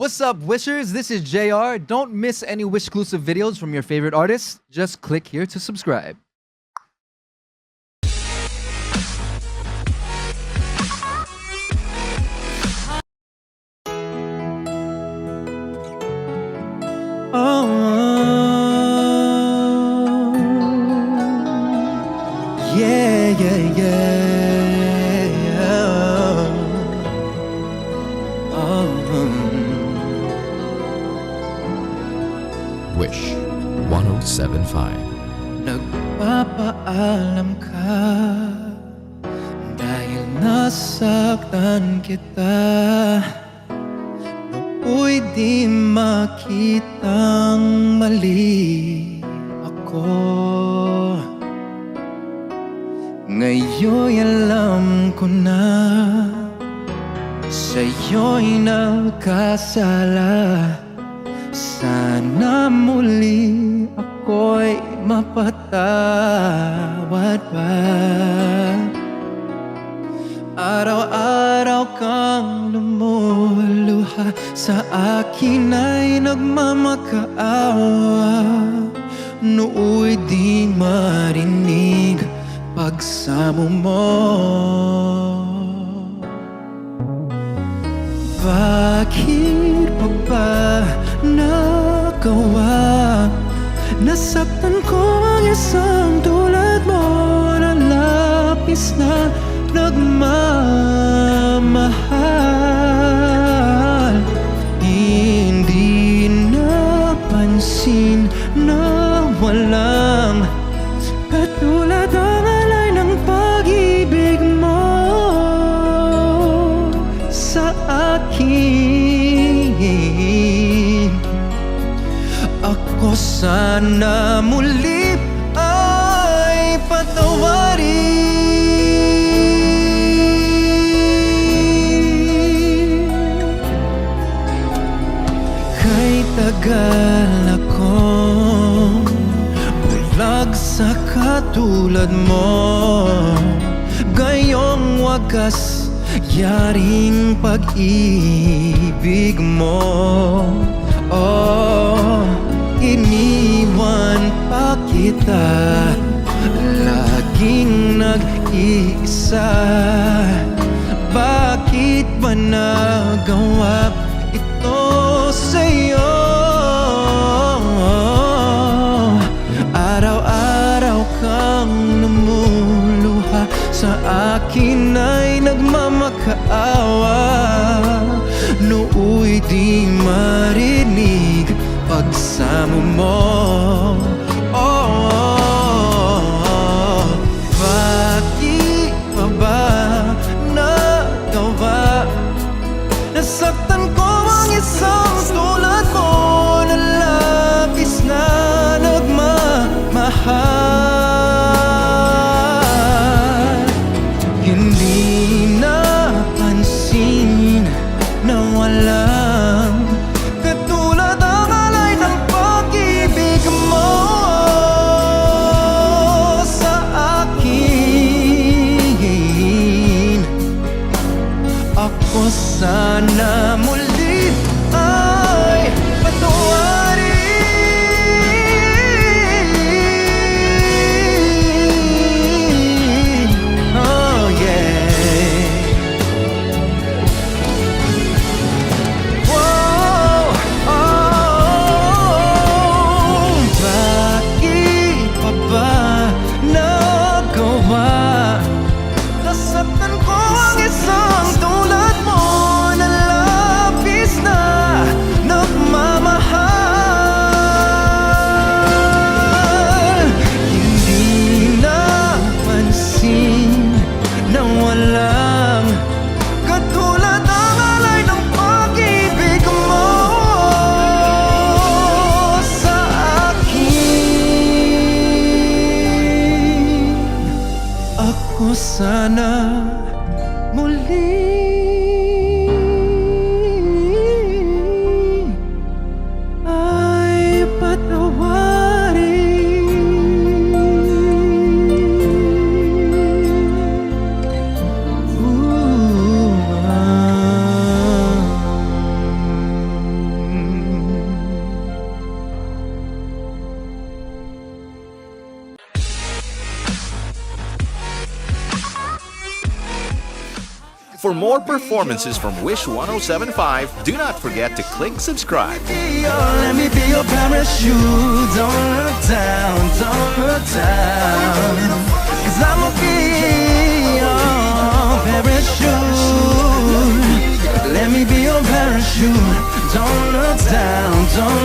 What's up, Wishers? This is JR. Don't miss any Wish-exclusive videos from your favorite artists. Just click here to subscribe. Yeah, yeah, yeah. Wish 1075. Nagpapaalam ka dahil nasaktan kita. Nooy di makitang mali ako. Ngayon'y alam ko na sa'yo'y nagkasala. Sana muli ako'y mapatawad pa. Araw-araw kang lumuluha, sa akin ay nagmamakaawa. Nooy di marinig pagsamo mo. Bakit pa ba nagawa? Nasaktan ko ang isang tulad mo na lapis na nagmamahal. Hindi napansin na walang katulad ang alay ng pag-ibig mo sa akin. Ako sana muli ay patawarin. Kay tagal akong bulag sa katulad mo, gayong wagas yaring pag-ibig mo. Oh, iniwan pa kita, laging nag-iisa. Bakit ba nagawa ito sa'yo? Araw-araw kang lumuluha, sa akin ay nagmamakaawa. Nooy di marinig pagsamo mo. Oh, bakit pa ba nagawa? Nasaktan ko ang isang tulad mo na labis na nagmamahal. Hindi napansin na walang katulad ang alay ng pag-ibig mo sa akin. Ako sana muli ay patawarin. Oh yeah. Wow, oh, bakit pa ba nagawa? Nasaktan ko ang isang tulad mo na labis na nagmamahal. Hindi napansin na walang katulad ang alay ng pag-ibig mo sa akin. Ako sana muli ay patawarin. Ooh, ah. For more performances from Wish 1075, do not forget to click subscribe. Let me be your parachute. Don't look down, don't look down. 'Cause I'ma be your parachute. Let me be your parachute. Don't look down, don't